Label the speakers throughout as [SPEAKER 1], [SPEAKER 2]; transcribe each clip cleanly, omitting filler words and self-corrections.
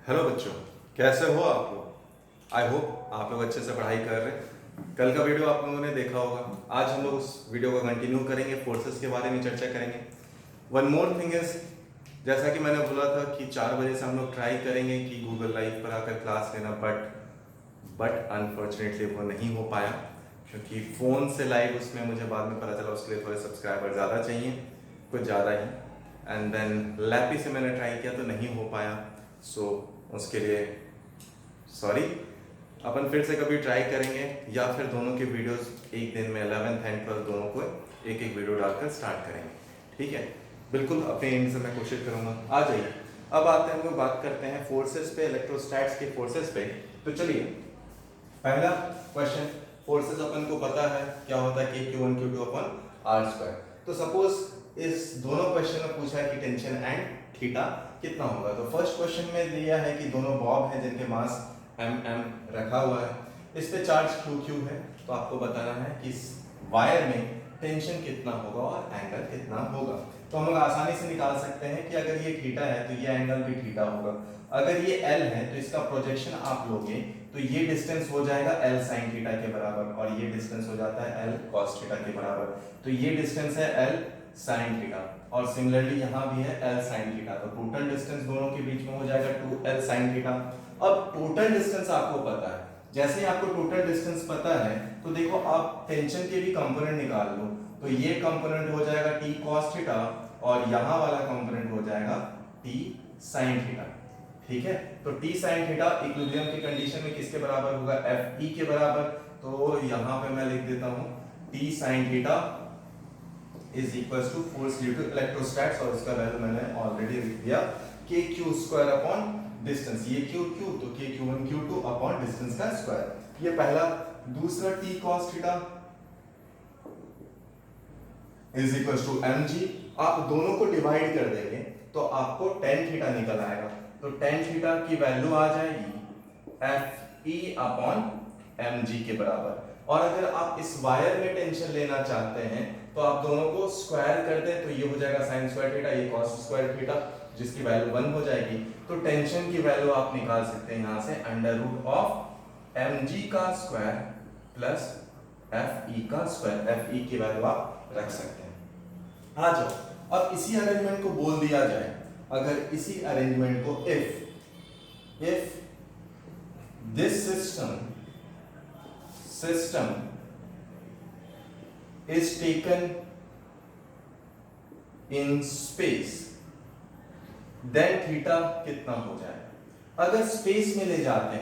[SPEAKER 1] Hello बच्चों, कैसे हो आप लोग। आई होप आप लोग अच्छे से पढ़ाई कर रहे हैं। कल का वीडियो आप लोगों ने देखा होगा। आज हम लोग उस वीडियो को कंटिन्यू करेंगे, फोर्सेस के बारे में चर्चा करेंगे। वन मोर थिंग इज, जैसा कि मैंने बोला था कि 4 बजे से हम लोग ट्राई करेंगे कि गूगल लाइव पर आकर क्लास लेना, बट अनफॉर्चुनेटली वो नहीं हो पाया, क्योंकि फ़ोन से लाइव उसमें मुझे बाद में पता चला उसके लिए थोड़े सब्सक्राइबर ज़्यादा चाहिए, कुछ ज़्यादा ही। एंड देन लैपी से मैंने ट्राई किया तो नहीं हो पाया। सो उसके लिए सॉरी। अपन फिर से कभी ट्राई करेंगे, या फिर दोनों के वीडियोस एक दिन में 11th एंड 12th दोनों को एक एक वीडियो डालकर स्टार्ट करेंगे। ठीक है, बिल्कुल अपने एंड से मैं कोशिश करूंगा। आ जाइए, अब आते हैं, हम लोग बात करते हैं फोर्सेस पे, इलेक्ट्रोस्टैट्स के फोर्सेस पे। तो चलिए, पहला क्वेश्चन, फोर्सेस अपन को पता है क्या होता है, कि Q1 Q2 अपन R²। तो सपोज इस दोनों क्वेश्चन में पूछा है कि टेंशन एंड थीटा कितना होगा। तो फर्स्ट क्वेश्चन में दिया है कि दोनों बॉब हैं जिनके मास m रखा हुआ है, इस पे चार्ज Q है। तो आपको बताना है कि इस वायर में टेंशन कितना होगा और एंगल कितना होगा। तो हम लोग आसानी से निकाल सकते हैं कि अगर ये थीटा है तो ये एंगल भी थीटा होगा। अगर ये L है तो इसका प्रोजेक्शन आप लोगे तो ये डिस्टेंस हो जाएगा L sin थीटा के बराबर, और ये डिस्टेंस हो जाता है L cos थीटा के बराबर। तो ये डिस्टेंस है L sin थीटा, और सिमिलरली यहाँ भी है L sin थीटा। तो टोटल डिस्टेंस दोनों के बीच में हो जाएगा 2L sin थीटा। अब टोटल डिस्टेंस आपको पता है, जैसे ही आपको टोटल डिस्टेंस पता है तो देखो आप टेंशन के भी कंपोनेंट निकाल लो। तो ये कंपोनेंट हो जाएगा T cos थीटा, और यहाँ वाला कंपोनेंट हो जाएगा T sin थीटा। ठीक है, तो T sin थीटा इक्विलिब्रियम की कंडीशन में किसके बराबर होगा, Fe के बराबर। तो यहाँ पे मैं लिख देता हूँ T sin theta is equals to force due to electrostatics, और इसका वैल्यू मैंने ऑलरेडी लिख दिया kq² अपॉन डिस्टेंस। ये q तो kq1 q2 अपॉन डिस्टेंस का स्क्वायर। ये पहला। दूसरा T cos theta is equals to mg। आप दोनों को डिवाइड कर देंगे तो आपको tan थीटा निकल आएगा। तो tan थीटा की वैल्यू आ जाएगी Fe अपॉन mg के बराबर। और अगर आप इस वायर में टेंशन लेना चाहते हैं तो आप दोनों को स्क्वायर कर दें, तो ये हो जाएगा sin स्क्वायर थीटा, ये cos स्क्वायर थीटा, जिसकी वैल्यू 1 हो जाएगी। तो टेंशन की वैल्यू आप निकाल सकते हैं यहां से अंडर रूट ऑफ mg का स्क्वायर प्लस Fe का स्क्वायर। Fe की वैल्यू आप रख सकते हैं। आ जाओ, अब इसी अरेंजमेंट को बोल दिया जाए, अगर इसी अरेंजमेंट को if this system is taken in space, then theta कितना हो जाएगा। अगर स्पेस में ले जाते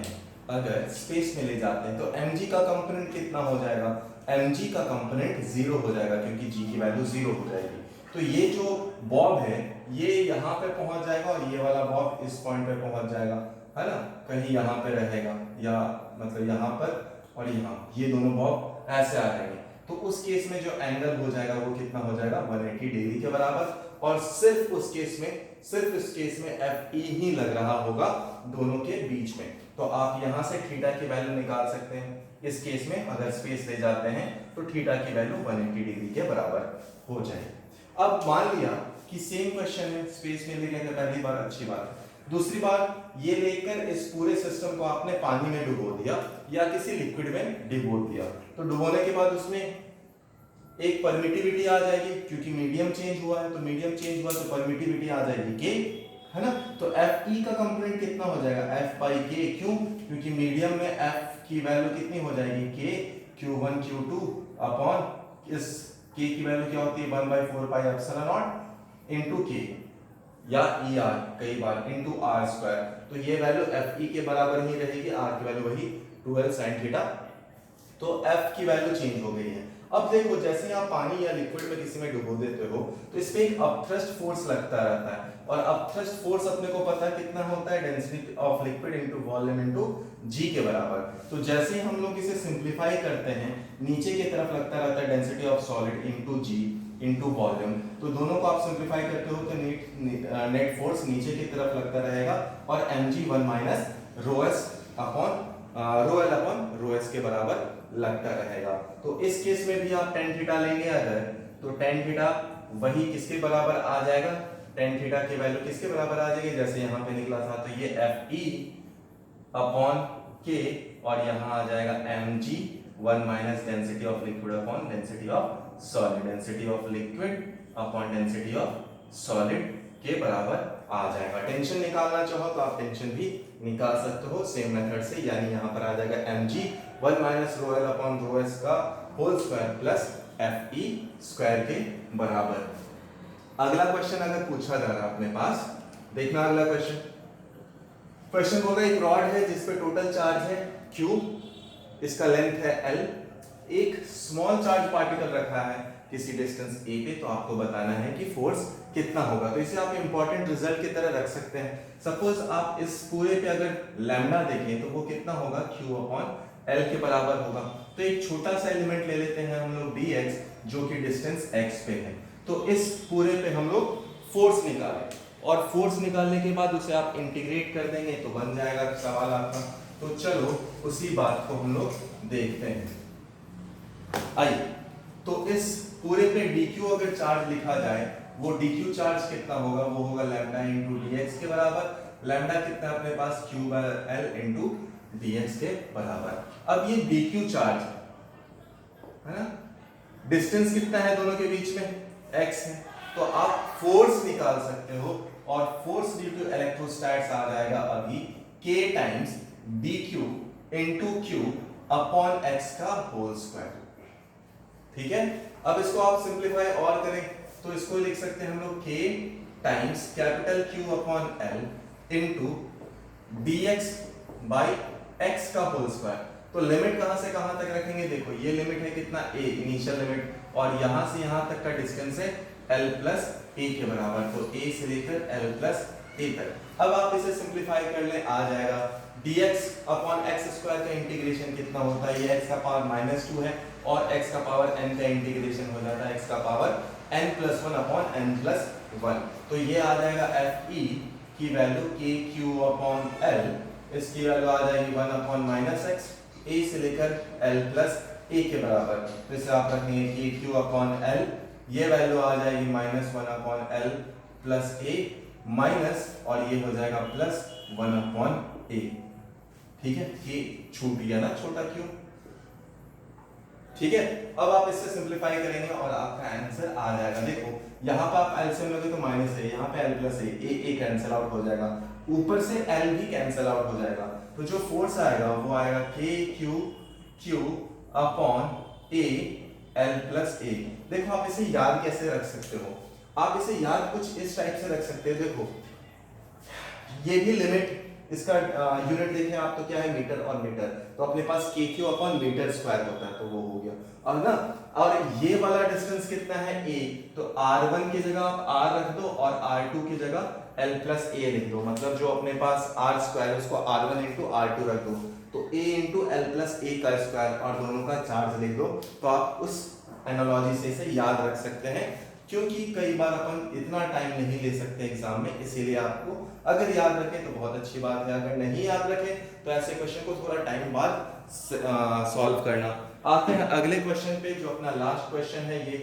[SPEAKER 1] हैं, तो mg का कंपोनेंट कितना हो जाएगा, mg का कंपोनेंट 0 हो जाएगा, क्योंकि g की वैल्यू 0 हो जाएगी। तो ये जो बॉब है ये यहाँ पे पहुंच जाएगा, और ये वाला बॉब इस पॉइंट पे पहुंच जाएगा, है ना, कहीं यहाँ पे रहेगा, या मतलब यहाँ पर और यहाँ, ये दोनों बॉब ऐसे आ जाएंगे। तो उस केस में जो एंगल हो जाएगा वो कितना हो जाएगा, 180 डिग्री के बराबर। और सिर्फ इस केस में Fe ही लग रहा होगा दोनों के बीच में। तो आप यहां से थीटा की वैल्यू निकाल सकते हैं। इस केस में अगर स्पेस ले जाते हैं तो थीटा की वैल्यू 180 डिग्री के बराबर हो जाएगी। अब मान लिया कि सेम क्वेश्चन है, स्पेस में ले गए थे पहली बार, अच्छी बात है। दूसरी बार ये लेकर इस पूरे सिस्टम को आपने पानी में डुबो दिया या किसी लिक्विड में डुबो दिया। तो डुबोने के बाद उसमें एक परमिटिविटी आ जाएगी, क्योंकि मीडियम चेंज हुआ है। तो मीडियम चेंज हुआ तो परमिटिविटी आ जाएगी K, है ना। तो Fe का कंपोनेंट कितना हो जाएगा, F बाई K। क्यों, क्योंकि मीडियम में F की वैल्यू कितनी हो जाएगी, K Q1 Q2 अपॉन इस K की वैल्यू क्या होती है, 1/4 pi epsilon not into K, या ER कई बार इनटू R²। तो ये वैल्यू Fe के बराबर ही रहेगी, R की वैल्यू वही 2L sin थीटा। तो F की वैल्यू चेंज हो गई है। अब देखो, जैसे आप पानी या लिक्विड में किसी में डुबो देते हो तो इसमें एक अपथ्रस्ट फोर्स लगता रहता है, और अपथ्रस्ट फोर्स अपने को पता है कितना होता है, density of liquid into volume into g के बराबर। तो जैसे ही हम लोग इसे सिंपलीफाई करते हैं, नीचे की तरफ लगता रहता है density of solid into g into volume. तो दोनों को आप सिंपलीफाई करते हो तो नेट फोर्स नीचे की तरफ लगता रहेगा, और mg 1 minus rho S upon rho L upon rho S के बराबर लगता रहेगा। तो इस केस में भी आप tan थीटा लेंगे अगर, तो tan थीटा वही किसके बराबर आ जाएगा, टेन थीटा की वैल्यू किसके बराबर आ जाएगी, जैसे यहाँ पे निकला था, तो ये एफ ई अपॉन के और यहाँ आ जाएगा mg 1 minus density of liquid upon density of solid, density of liquid upon density of solid के बराबर आ जाएगा। टेंशन निकालना चाहो तो आप टेंशन भी निकाल सकते हो सेम मेथड से, यानी यहाँ पर आ जाएगा mg 1 minus rho L upon rho S का whole square plus F E square के बराबर। अगला क्वेश्चन अगर पूछा जा रहा है अपने पास, देखना अगला क्वेश्चन। क्वेश्चन बोल रहा है एक रॉड है जिस पे टोटल चार्ज है Q, इसका लेंथ है L, एक स्मॉल चार्ज पार्टिकल रखा है किसी डिस्टेंस a पे, तो आपको बताना है कि फोर्स कितना होगा। तो इसे आप इंपॉर्टेंट रिजल्ट की तरह रख सकते हैं। सपोज आप इस पूरे पे अगर लैम्डा देखें तो वो कितना होगा, Q अपॉन L के बराबर होगा। तो एक छोटा सा एलिमेंट ले लेते हैं हम लोग dx, जो कि डिस्टेंस x पे है। तो इस पूरे पे हम लोग फोर्स निकालें और फोर्स निकालने के बाद उसे आप इंटीग्रेट कर देंगे तो बन जाएगा सवाल आपका। तो चलो उसी बात को हम लोग देखते हैं। आइए, तो इस पूरे पे dq अगर चार्ज लिखा जाए, वो dq चार्ज कितना होगा, वो होगा लैम्डा इंटू dx के बराबर। लैम्डा कितना है अपने पास, q by l into dx के बराबर। अब ये dq चार्ज है ना, डिस्टेंस कितना है दोनों के बीच में, x है, तो आप फोर्स निकाल सकते हो और फोर्स ड्यू टू इलेक्ट्रोस्टैट्स आ जाएगा अभी k times dq into q upon x का होल स्क्वायर। ठीक है, अब इसको आप सिंपलीफाई और करें तो इसको लिख सकते हैं हम लोग k times capital Q upon L into dx by x का होल स्क्वायर। तो लिमिट कहां से कहां तक रखेंगे, देखो ये लिमिट है कितना a, इनिशियल लिमिट, और यहां से यहां तक का डिस्टेंस है l प्लस a के बराबर, तो a से लेकर l प्लस a तक। अब आप इसे सिंपलीफाई कर ले, आ जाएगा dx अपॉन x स्क्वायर का इंटीग्रेशन कितना होता है, ये x का पावर -2 है और x का पावर n का इंटीग्रेशन हो जाता है x का power n plus 1 upon n plus 1। तो ये आ जाएगा एफ ई की value k q upon l, इसकी वैल्यू आ जाएगी 1 अपॉन -x, a से लेकर l प्लस a के बराबर। तो इसे आप रखेंगे कि q अपॉन l, ये वैल्यू आ जाएगी -1 upon l plus a minus, और ये हो जाएगा प्लस 1 अपॉन a। ठीक है, ये छूट गया ना छोटा q। ठीक है, अब आप इससे सिंपलीफाई करेंगे और आपका आंसर आ जाएगा। देखो यहाँ पे आप एलसीएम लोगे तो माइनस है, यहाँ पे l plus a cancel out हो जाएगा, ऊपर से l भी कैंसिल आउट हो जाएगा। तो जो फोर्स आएगा वो आएगा k q upon a l plus a। देखो आप इसे याद कैसे रख सकते हो, आप इसे याद कुछ इस टाइप से रख सकते हो। देखो ये भी लिमिट, इसका यूनिट देखें आप तो क्या है, मीटर और मीटर, तो अपने पास के क्यू अपॉन मीटर स्क्वायर होता है, तो वो हो गया। और ना, और ये वाला डिस्टेंस कितना है a, तो r1 की जगह आप r रख दो और r2 की जगह l प्लस a लिख दो, मतलब जो अपने पास r स्क्वायर है उसको r1 इंटू r2 रख दो, तो a into l plus a का स्क्वायर और दोनों का चार्ज लिख दो। तो आप उस एनालॉजी से इसे याद रख सकते हैं, क्योंकि कई बार अपन इतना टाइम नहीं ले सकते एग्जाम में, इसीलिए आपको अगर याद रखें तो बहुत अच्छी बात है, अगर नहीं याद रखें तो ऐसे क्वेश्चन को थोड़ा टाइम बाद सॉल्व करना। आते हैं अगले क्वेश्चन पे, जो अपना लास्ट क्वेश्चन है। ये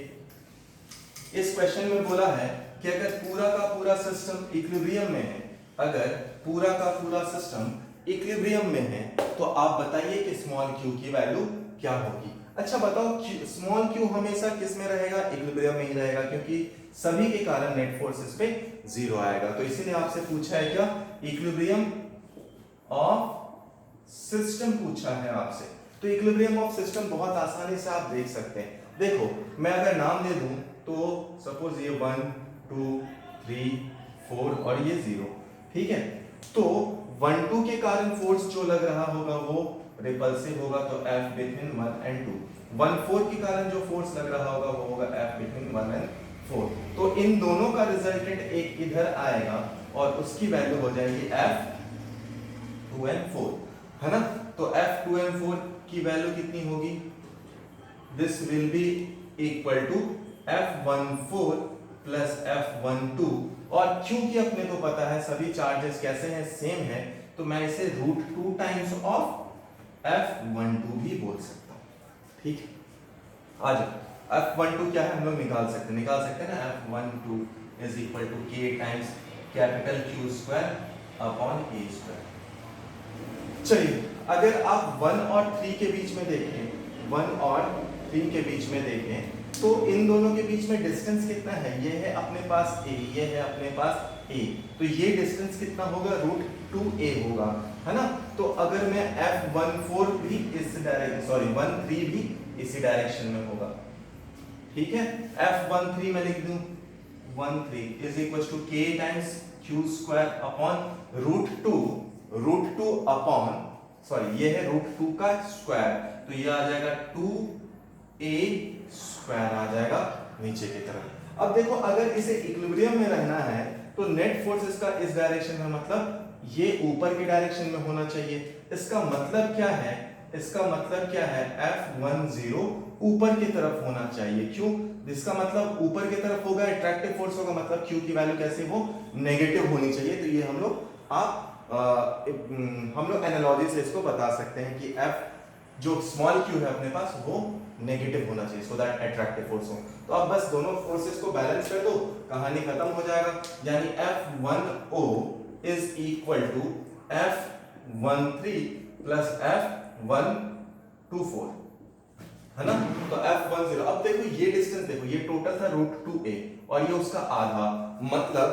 [SPEAKER 1] इस क्वेश्चन में बोला है कि अगर पूरा का पूरा सिस्टम इक्विलिब्रियम में है, अगर पूरा का पूरा सिस्टम इक्विलिब्रियम में है, तो आप बताइए कि स्मॉल q की वैल्यू क्या होगी। अच्छा बताओ, स्मॉल q हमेशा किस में रहेगा, इक्विलिब्रियम में ही रहेगा, क्योंकि सभी के कारण नेट फोर्स इस पे 0 आएगा। तो इसीलिए आपसे पूछा है क्या, इक्विलिब्रियम ऑफ सिस्टम पूछा है आपसे। तो इक्विलिब्रियम ऑफ सिस्टम बहुत आसानी से आप देख सकते हैं। देखो मैं अगर नाम दे दूं तो सपोज ये 1 2 3 4 और ये 0, ठीक है। तो 1 2 के कारण फोर्स जो लग रहा होगा वो रिपल्सिव होगा, तो F बिटवीन 1 एंड 2। 1 4 के कारण जो फोर्स लग रहा होगा वो होगा F बिटवीन 1 एंड 4। तो इन दोनों का रिजल्टेंट एक इधर आएगा और उसकी वैल्यू हो जाएगी F 2 एंड 4, है ना। तो F 2 एंड 4 की वैल्यू कितनी होगी, this will be equal to F14 plus F12। और क्योंकि अपने को पता है सभी चार्जेस कैसे हैं, सेम है, तो मैं इसे √2 टाइम्स ऑफ F12 भी बोल सकता हूं। ठीक है, आ जाओ, F12 क्या है हम लोग निकाल सकते हैं ना, F12 is equal to K times capital Q square upon A square. चलिए अगर आप 1 और 3 के बीच में देखें, 1 और 3 के बीच में देखें तो इन दोनों के बीच में डिस्टेंस कितना है? ये है अपने पास a, ये है अपने पास a, तो ये डिस्टेंस कितना होगा? √2a होगा, है ना। तो अगर मैं F14 भी इस डायरेक्शन, सॉरी 13 भी इसी डायरेक्शन में होगा, ठीक है। F13 में लिख दूं 13 is equal to k times q square upon √2 upon, sorry ये है √2 का स्क्वायर, तो ये आ जाएगा 2a स्क्वायर आ जाएगा नीचे की तरफ। अब देखो अगर इसे इक्विलिब्रियम में रहना है तो नेट फोर्स इसका इस डायरेक्शन में, मतलब ये ऊपर की डायरेक्शन में होना चाहिए। इसका मतलब क्या है? इसका मतलब क्या है? F10 ऊपर की तरफ होना चाहिए। क्यों? जिसका मतलब ऊपर की तरफ होगा, अट्रैक्टिव फोर्स होगा, मतलब Q की वैल्यू कैसे हो? नेगेटिव होनी चाहिए। तो ये हम लोग एनालॉजी से इसको बता सकते हैं कि F जो स्मॉल q है अपने पास वो नेगेटिव होना चाहिए, सो दैट अट्रैक्टिव फोर्स हो। तो अब बस दोनों फोर्सेस को बैलेंस कर दो, कहानी खत्म हो जाएगा। यानी F10 is equal to F13 plus F124, है ना। तो F10, अब देखो ये डिस्टेंस देखो, ये टोटल था √2a और ये उसका आधा, मतलब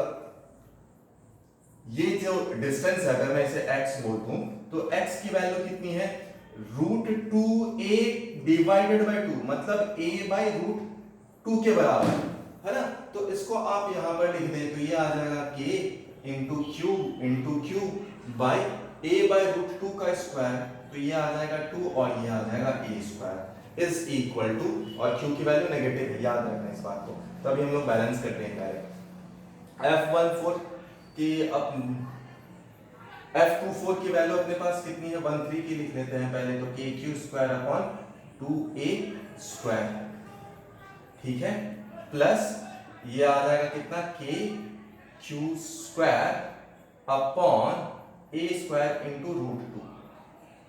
[SPEAKER 1] ये जो डिस्टेंस है अगर मैं इसे x बोल दूं तो x की वैल्यू कितनी है? √2a डिवाइडेड बाय 2, मतलब a बाय √2 के बराबर, है ना। तो इसको आप यहां पर लिख दें तो ये आ जाएगा k into Q by a by √2 का स्क्वायर, तो ये आ जाएगा 2 और ये आ जाएगा a square is equal to, और q की वैल्यू नेगेटिव है, याद रखना इस बात को। तभी हम लोग बैलेंस करते हैं डायरेक्ट। F14 की F24 की वैल्यू अपने पास कितनी है? 13 की लिख लेते हैं पहले, तो KQ square upon 2a square, ठीक है, प्लस ये आ जाएगा कितना? KQ square upon a square into √2,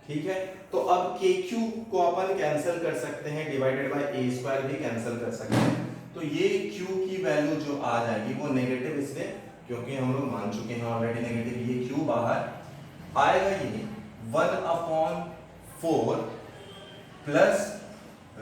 [SPEAKER 1] ठीक है। तो अब KQ को अपन कैंसिल कर सकते हैं, डिवाइडेड बाय a स्क्वायर भी कैंसिल कर सकते हैं, तो ये Q की वैल्यू जो आ जाएगी वो नेगेटिव, इसलिए क्योंकि हम लोग मान चुके हैं ऑलरेडी नेगेटिव, ये Q बाहर आएगा, ये 1/4 प्लस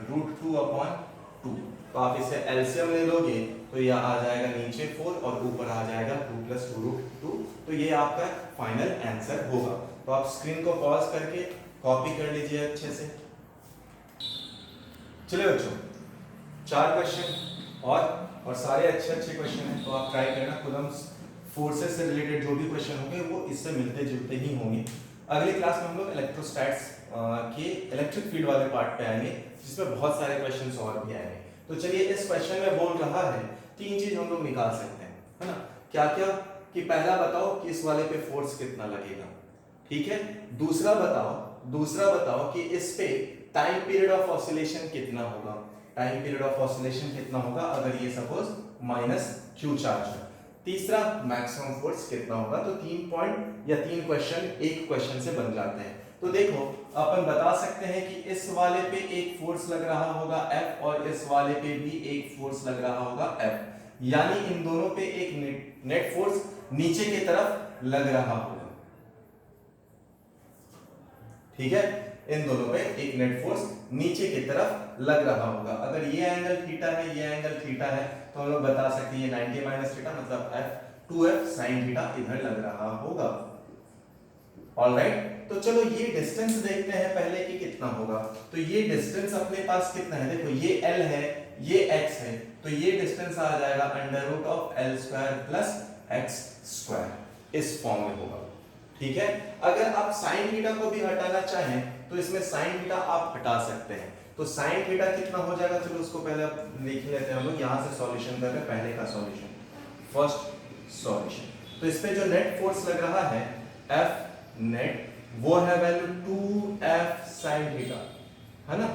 [SPEAKER 1] √2/2। तो आप इसे एलसीएम ले लोगे तो यह आ जाएगा नीचे 4 और ऊपर आ जाएगा 2 प्लस √2, तो ये आपका फाइनल आंसर होगा। तो आप स्क्रीन को पॉज करके कॉपी कर लीजिए अच्छे से। चलिए बच्चों, 4 क्वेश्चन और सारे अच्छे क्वेश्चन हैं, तो आप ट्राई करना खुद। हम फोर्सेस से रिलेटेड जो भी क्वेश्चन होंगे वो इससे मिलते जुलते ही होंगे। अगली क्लास में हम लोग इलेक्ट्रोस्टैट्स के इलेक्ट्रिक फील्ड वाले पार्ट पे आएंगे, जिसमें बहुत सारे क्वेश्चंस और भी आएंगे। तो चलिए, इस क्वेश्चन में बोल रहा है 3 चीज हम लोग निकाल सकते हैं, है ना। क्या क्या? कि पहला बताओ कि इस वाले पे फोर्स कितना लगेगा, ठीक है। दूसरा बताओ कि इस पे टाइम पीरियड ऑफ ऑसिलेशन कितना होगा, टाइम पीरियड ऑफ ऑसिलेशन कितना होगा अगर ये सपोज -q चार्ज है। तीसरा, मैक्सिमम फोर्स कितना होगा। तो 3 पॉइंट या 3 क्वेश्चन एक क्वेश्चन से बन जाते हैं। तो देखो, अपन बता सकते हैं कि इस वाले पे एक फोर्स लग रहा होगा F और इस वाले पे भी एक फोर्स लग रहा होगा F, यानी इन दोनों पे एक नेट फोर्स नीचे की तरफ लग रहा होगा, ठीक है। इन दोनों पे एक नेट फोर्स नीचे की तरफ लग रहा होगा। अगर ये एंगल थीटा है, ये एंगल थीटा है, तो हम लोग बता सकते हैं ये 90 माइनस थीटा मतलब F2F sin थीटा इधर लग रहा होगा। ऑलराइट, तो चलो ये डिस्टेंस देखते हैं पहले कि कितना होगा। तो ये डिस्टेंस अपने पास कितना है? देखो, ये L है, ये x है, तो ये डिस्टेंस आ जाएगा √L² प्लस x², इस फॉर्म में होगा, ठीक है। अगर आप sin थीटा को भी हटाना चाहें तो इसमें sin थीटा आप हटा सकते हैं। तो sin थीटा कितना हो जाएगा? चलो उसको पहले लिख लेते हैं हम लोग, यहां से सॉल्यूशन करके पहले का सॉल्यूशन, फर्स्ट सॉल्यूशन। तो इस पे जो नेट फोर्स लग रहा है F नेट, वो है वैल्यू 2F sin थीटा, है ना।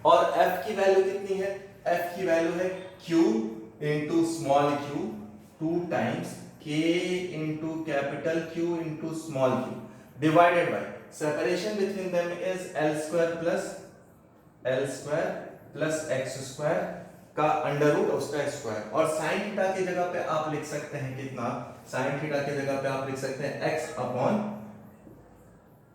[SPEAKER 1] और F की वैल्यू कितनी है? F की वैल्यू है Q into small q 2 times K into capital Q into small q divided by separation between them is L² plus x² का अंडर रूट उसका स्क्वायर, और साइन थीटा की जगह पे आप लिख सकते हैं कितना, साइन थीटा की जगह पे आप लिख सकते हैं x अपॉन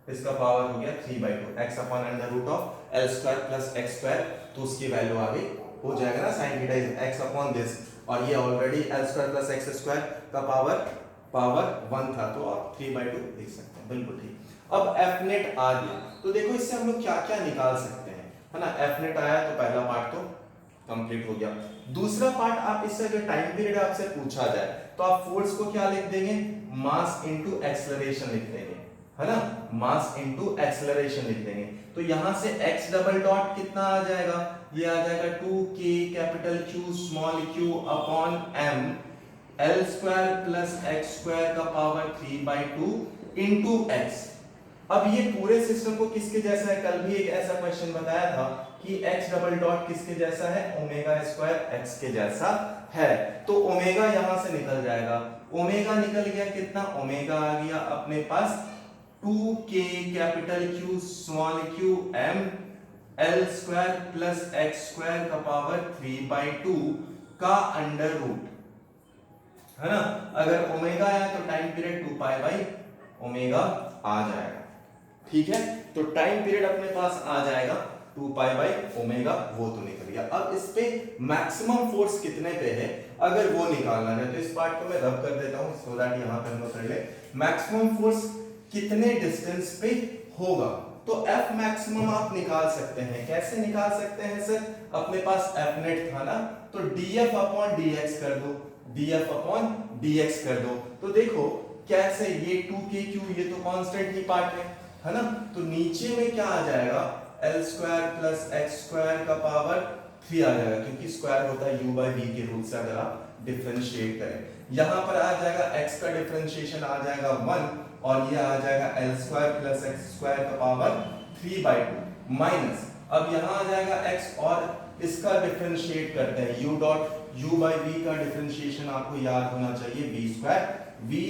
[SPEAKER 1] इसका पावर हो गया 3/2, x upon under root of l square plus x square, तो उसकी वैल्यू आगे हो जाएगा ना, sine theta is x upon this, और ये already l square plus x square का पावर 1 था, तो आप 3/2 लिख सकते हैं, बिल्कुल ठीक। अब f नेट आ गया, तो देखो इससे हम लोग क्या क्या निकाल सकते हैं, है ना। f नेट आया तो पहला पार्ट तो कंप्लीट हो गया। दूसरा पार्ट, आप इससे अगर टाइम पीरियड आपसे पूछा जाए तो आप फोर्स को क्या लिख देंगे, मास इनटू एक्सेलरेशन लिख देंगे, है ना, मास इनटू एक्सेलरेशन लिख देंगे। तो यहां से x डबल डॉट कितना आ जाएगा, ये आ जाएगा 2k capital Q small q upon m l square plus x square का पावर 3/2 इनटू x। अब ये पूरे सिस्टम को किसके जैसा है, कल भी एक ऐसा क्वेश्चन बताया था कि x डबल डॉट किसके जैसा है, ओमेगा स्क्वायर x के जैसा है, तो ओमेगा यहां से निकल जाएगा, ओमेगा निकल गया कितना, ओमेगा आ गया अपने पास 2k capital Q small q m l square plus x square का पावर 3/2 का अंडर रूट, है ना। अगर ओमेगा आया तो time period 2 pi by omega आ जाएगा, ठीक है। तो टाइम पीरियड अपने पास आ जाएगा 2 पाई बाई ओमेगा, वो तो निकल गया। अब इस पे मैक्सिमम फोर्स कितने पे है, अगर वो निकालना है तो इस पार्ट को मैं रब कर देता हूं सो दैट यहां पे हम लोग कर ले, मैक्सिमम फोर्स कितने डिस्टेंस पे होगा, तो F मैक्सिमम आप निकाल सकते हैं, कैसे निकाल सकते हैं सर, अपने पास F नेट था ना, तो dF अपॉन dx कर दो, dF अपॉन dx कर दो, तो देखो कैसे, ये 2kq ये तो कांस्टेंट ही पार्ट है ना, तो नीचे में क्या आ जाएगा, l square plus x square का पावर 3 आ जाएगा, क्योंकि स्क्वायर होता है u बाई v के रूट से, अगर आप डिफरेंशिएट करें, यहां पर आ जाएगा x का डिफरेंशिएशन आ जाएगा 1, और ये आ जाएगा l square plus x square का पावर 3/2 माइनस, अब यहां आ जाएगा x, और इसका डिफरेंशिएट करते हैं u dot u by v का डिफरेंशिएशन आपको याद होना चाहिए v square v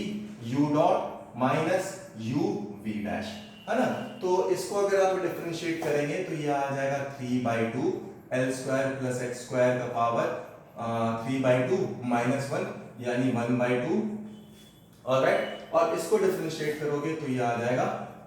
[SPEAKER 1] u dot minus u v dash, है ना। तो इसको अगर आप डिफरेंशिएट करेंगे तो ये आ जाएगा 3/2 l square plus x square का पावर 3/2 माइनस 1 यानी 1/2, ऑलराइट, और इसको डिफरेंशिएट करोगे तो ये आ जाएगा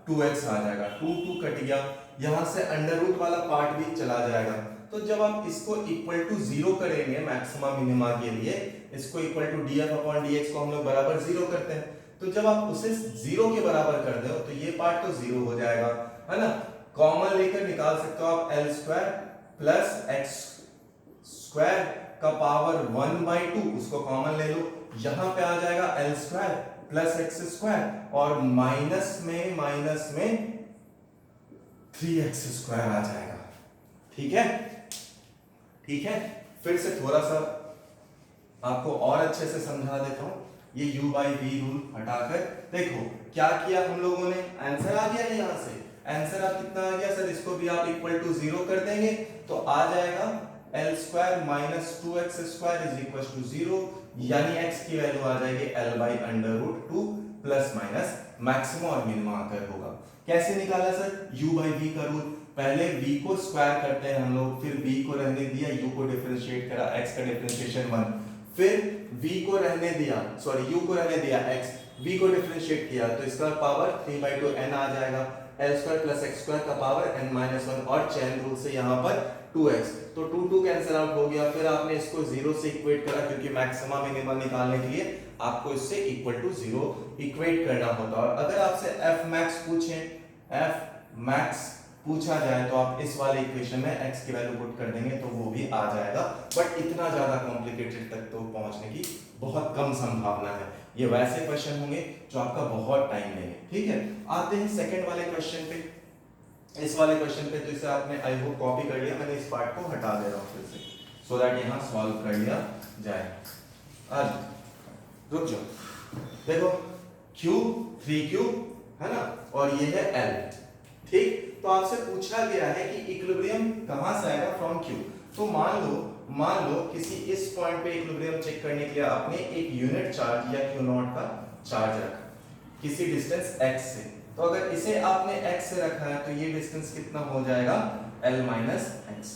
[SPEAKER 1] 2x आ जाएगा, 2 कट गया, यहां से अंडर रूट वाला पार्ट भी चला जाएगा, तो जब आप इसको इक्वल टू 0 करेंगे मैक्सिमा मिनिमा के लिए, इसको equal to df upon dx को हम लोग बराबर 0 करते हैं, तो जब आप उसे 0 के बराबर कर दो तो ये पार्ट तो 0 हो जाएगा, है ना। कॉमन लेकर निकाल सकते हो आप l square plus x square का पावर 1/2, उसको कॉमन ले लो, यहां पे आ जाएगा l square plus x square, और माइनस में 3x स्क्वायर आ जाएगा, ठीक है, ठीक है। फिर से थोड़ा सा आपको और अच्छे से समझा देता हूं, ये u बाई v रूल हटाकर देखो क्या किया हम लोगों ने, आंसर आ गया है, यहां से आंसर आप कितना आ गया सर, इसको भी आप इक्वल टू 0 कर देंगे तो आ जाएगा l square minus 2x square is equal to 0, यानी x की वैल्यू आ जाएगी l by under root 2 plus minus maximum और मिनिमम आकर होगा। कैसे निकाला सर, u बाई v का रूल, पहले v को स्क्वायर करते हैं हम लोग, फिर v को रहने दिया, u को डिफरेंशिएट करा, x का डिफरेंशिएशन 1, फिर v को रहने दिया, सॉरी u को रहने दिया x, v को डिफरेंशिएट किया तो इसका पावर 3/2 n आ जाएगा, l square plus x square का पावर n माइनस 1, और चेन रूल से यहाँ पर 2x, तो 2 कैंसिल आउट हो गया, फिर आपने इसको 0 से इक्वेट करा, क्योंकि मैक्सिमा मिनिमा निकालने के लिए आपको इससे इक्वल टू 0 इक्वेट करना होता है। और अगर आपसे f मैक्स पूछे, f मैक्स पूछा जाए तो आप इस वाले इक्वेशन में x की वैल्यू पुट कर देंगे तो वो भी आ जाएगा, बट इतना ज्यादा कॉम्प्लिकेटेड तक तो पहुंचने की बहुत कम संभावना है, ये वैसे क्वेश्चन होंगे जो आपका बहुत टाइम लेंगे, ठीक है। आते हैं सेकंड वाले क्वेश्चन पे, इस वाले क्वेश्चन पे, तो इसे आपने आई होप कॉपी कर लिया, मैंने इस पार्ट को हटा दे रहा हूं फिर से, सो दैट यहां सॉल्व कर लिया जाए। आज रुक जाओ, देखो Q 3Q है ना, और ये है L, ठीक। तो आपसे पूछा गया है कि इक्विलिब्रियम कहां से आएगा, फ्रॉम Q, तो मान लो किसी इस पॉइंट पे इक्विलिब्रियम चेक करने के लिए आपने एक यूनिट चार्ज या Q0 का चार्ज रखा किसी डिस्टेंस x से, तो अगर इसे आपने x से रखा है तो ये डिस्टेंस कितना हो जाएगा, L माइनस x,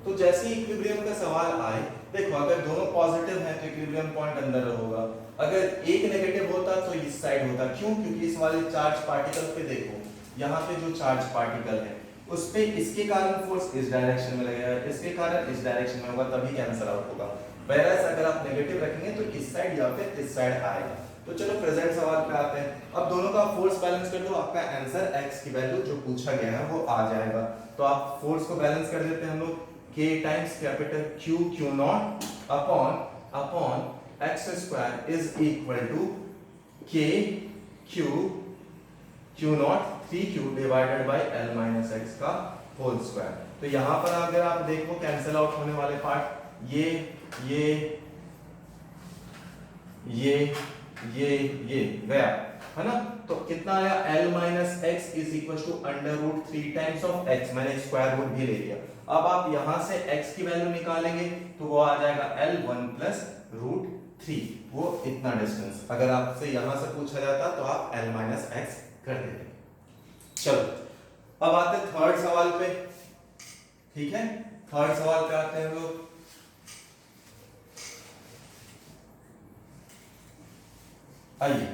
[SPEAKER 1] तो जैसे ही इक्विलिब्रियम का सवाल आए, देखो अगर दोनों पॉजिटिव हैं तो इक्विलिब्रियम पॉइंट अंदर होगा, अगर एक नेगेटिव होता तो इस साइड होता। क्यों? क्योंकि इस वाले चार्ज पार्टिकल पे देखो, यहाँ पे जो चार्ज पार्टिकल है उस पे इसके कारण फोर्स इस डायरेक्शन में लगेगा, इसके कारण इस डायरेक्शन में होगा, तभी कैंसिल आउट होगा। whereas अगर आप नेगेटिव रखेंगे तो इस साइड या फिर इस साइड आएगा। तो चलो प्रेजेंट सवाल पे आते हैं। अब दोनों का फोर्स बैलेंस कर दो, आपका आंसर x की वैल्यू जो पूछा गया है वो आ जाएगा। तो आप फोर्स को बैलेंस कर देते हैं हम लोग, k times capital Q Q not upon x square is equal to k Q not 3Q divided by L minus x का होल स्क्वायर। तो यहाँ पर अगर आप देखो कैंसिल आउट होने वाले पार्ट ये गया है ना। तो कितना आया? L minus x is equal to under root 3 times of x, मैंने स्क्वायर रूट भी ले लिया। अब आप यहां से x की वैल्यू निकालेंगे तो वो आ जाएगा L1 प्लस रूट 3, वो इतना डिस्टेंस। अगर आपसे यहां से पूछा जाता तो आप L माइनस एक्स कर देते। चलो अब आते थर्ड सवाल पे, ठीक है। थर्ड सवाल पे आते हैं लोग। आइए,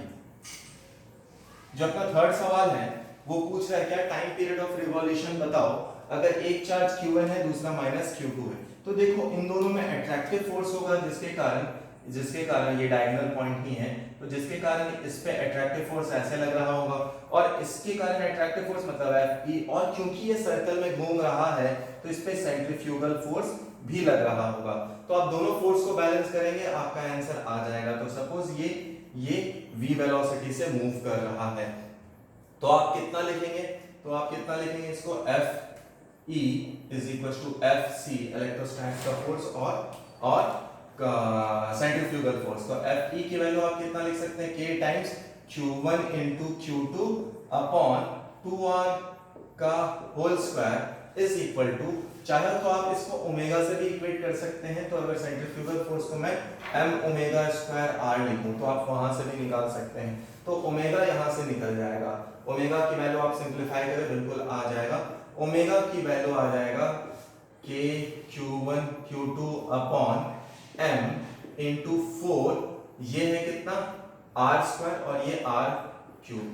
[SPEAKER 1] जो अपना थर्ड सवाल है वो पूछ रहा है क्या, टाइम पीरियड ऑफ रिवॉल्यूशन बताओ अगर एक चार्ज q1 है दूसरा माइनस q2 है। तो देखो इन दोनों में अट्रैक्टिव फोर्स होगा जिसके कारण ये डायगोनल पॉइंट ही है, तो जिसके कारण इस पे अट्रैक्टिव फोर्स ऐसे लग रहा होगा और इसके कारण अट्रैक्टिव फोर्स मतलब Fe, और क्योंकि ये सर्कल में घूम रहा है तो इस पे सेंट्रीफ्यूगल फोर्स भी लग रहा होगा। तो आप दोनों फोर्स को बैलेंस करेंगे, आपका आंसर आ जाएगा। तो सपोज ये v वेलोसिटी से मूव कर रहा है, तो आप कितना लिखेंगे इसको, Fe is equal to Fc electrostatic का फोर्स और सेंट्रीफ्यूगल फोर्स। तो Fe की वैल्यू आप कितना लिख सकते हैं, k times q1 into q2 upon 2r का whole square is equal to, चाहे तो आप इसको ओमेगा से भी इक्वेट कर सकते हैं। तो अगर सेंट्रीफ्यूगल फोर्स को मैं m ओमेगा स्क्वायर r लिखूं तो आप वहां से भी निकाल सकते हैं। तो ओमेगा यहां से निकल जाएगा, ओमेगा की वैल्यू आप सिंपलीफाई करें बिल्कुल आ जाएगा। ओमेगा की वैल्यू आ जाएगा k q1 q2 upon m into 4, ये है कितना r स्क्वायर और ये r क्यूब,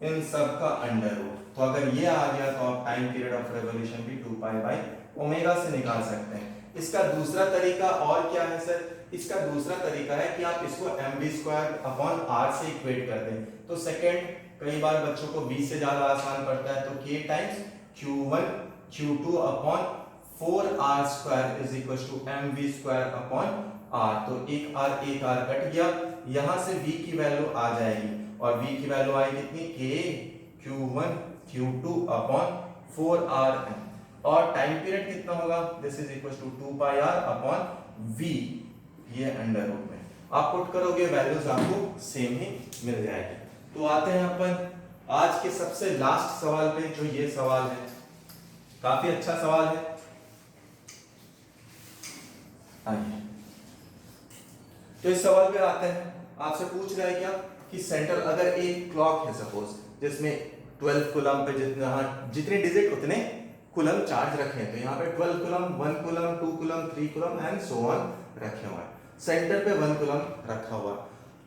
[SPEAKER 1] इन सब का अंडर रूट। तो अगर ये आ गया तो आप टाइम पीरियड ऑफ रिवॉल्यूशन भी 2 पाई बाई ओमेगा से निकाल सकते हैं। इसका दूसरा तरीका और क्या है सर, इसका दूसरा तरीका है कि आप इसको mv स्क्वायर अपॉन r से इक्वेट कर दें। तो सेकंड, कई बार बच्चों को v से ज्यादा आसान पड़ता है, तो k times q1 q2 upon 4r square is equal to mv square upon r। तो एक r कट गया, यहां से v की वैल्यू आ जाएगी और v की वैल्यू आई कितनी, k q1 q2 upon 4r और टाइम पीरियड कितना होगा, this is equal to 2 pi r upon v, ये अंडर रूट में आप पुट करोगे वैल्यूज आपको सेम ही मिल जाएगी। तो आते हैं अपन आज के सबसे लास्ट सवाल पे, जो ये सवाल है काफी अच्छा सवाल है। आइए तो इस सवाल पे आते हैं। आपसे पूछ रहा है क्या कि सेंटर, अगर एक क्लॉक है सपोज जिसमें 12 कूलम पे जितने डिजिट उतने कूलम चार्ज रखे हैं, तो यहाँ पे 12 coulomb, 1 coulomb, 2 coulomb, 3 coulomb and so on रखे हुए हैं। सेंटर पे 1 कूलम रखा हुआ,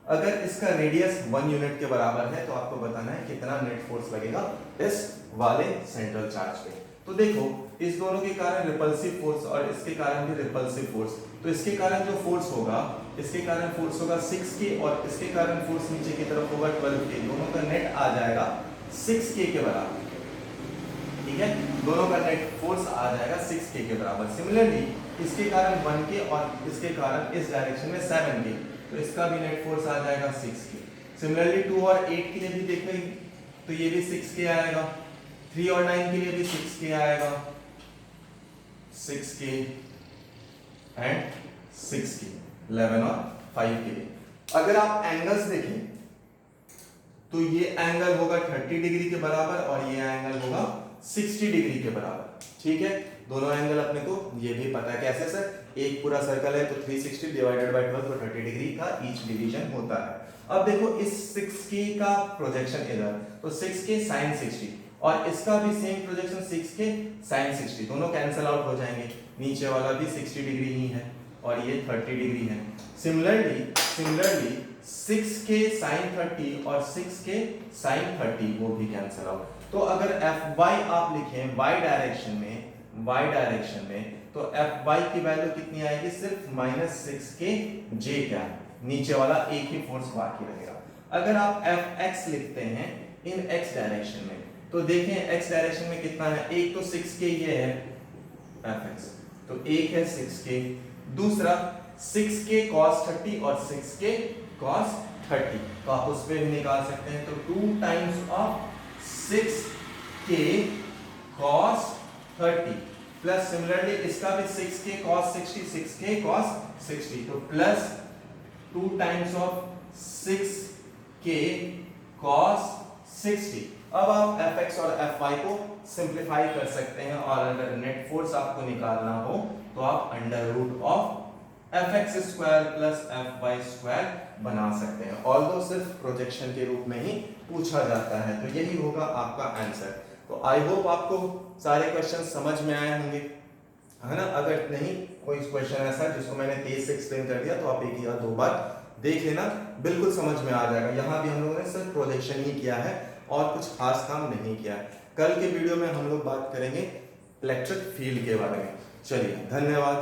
[SPEAKER 1] अगर इसका रेडियस 1 यूनिट के बराबर है तो आपको बताना है कितना नेट फोर्स लगेगा इस वाले सेंट्रल चार्ज पे। तो देखो इस दोनों के कारण रिपल्सिव फोर्स और इसके कारण भी रिपल्सिव फोर्स, तो इसके कारण जो फोर्स होगा, इसके कारण फोर्स होगा 6k और इसके कारण फोर्स नीचे की तरफ होगा 12k, दोनों का नेट आ जाएगा 6k के बराबर। ठीक है, दोनों का नेट फोर्स आ जाएगा 6k के बराबर। सिमिलरली इसके कारण 1k और इसके कारण इस डायरेक्शन में 7k, तो इसका भी नेट फोर्स आ जाएगा 6k। सिमिलरली 2 और 8 के लिए भी देखेंगे तो ये भी 6k आएगा, 3 और 9 के लिए भी 6k आएगा, 6k एंड 6k, 11 और 5 के लिए। अगर आप एंगल्स देखें तो ये एंगल होगा 30 डिग्री के बराबर और ये एंगल होगा 60 डिग्री के बराबर। ठीक है, दोनों एंगल अपने को ये भी पता है। कैसे सर, एक पूरा सर्कल है तो 360 डिवाइडेड बाय 12 तो 30 डिग्री का ईच डिवीजन होता है। अब देखो इस 6k का प्रोजेक्शन इधर, तो 6k sin 60 और इसका भी सेम प्रोजेक्शन 6k sin 60, दोनों कैंसिल आउट हो जाएंगे। नीचे वाला भी 60 डिग्री ही है और ये 30 डिग्री है। सिमिलरली 6k sin 30 और 6k sin 30 वो भी कैंसिल आउट। तो अगर Fy आप लिखें y डायरेक्शन में तो Fy की वैल्यू कितनी आएगी, सिर्फ -6k j क्या, नीचे वाला एक ही फोर्स बाकी रहेगा। अगर आप Fx लिखते हैं इन x डायरेक्शन में तो देखें x डायरेक्शन में कितना है, एक तो 6k ये है Fx, तो एक है 6k, दूसरा 6k cos 30 और 6k cos 30, तो आप उस पे भी निकाल सकते हैं। तो 2 times of 6k cos 30 plus similarly इसका भी 6k cos 60, 6k cos 60, तो plus 2 times of 6k cos 60। अब आप fx और fy को सिंप्लीफाई कर सकते हैं और अगर नेट फोर्स आपको निकालना हो तो आप under root of fx square plus fy square बना सकते हैं, ऑल्दो सिर्फ प्रोजेक्शन के रूप में ही पूछा जाता है। तो यही होगा आपका आंसर। तो आई होप आपको सारे क्वेश्चन समझ में आए होंगे, है ना। अगर नहीं कोई क्वेश्चन ऐसा जिसको मैंने तेज से एक्सप्लेन कर दिया तो आप एक या दो बार देख लेना, बिल्कुल समझ में आ जाएगा। यहाँ भी हम लोगों ने सिर्फ प्रोजेक्शन ही किया है और कुछ खास काम नहीं किया है। कल के वीडियो में हम लोग बात करेंगे इलेक्ट्रिक फील्ड के बारे में। चलिए, धन्यवाद।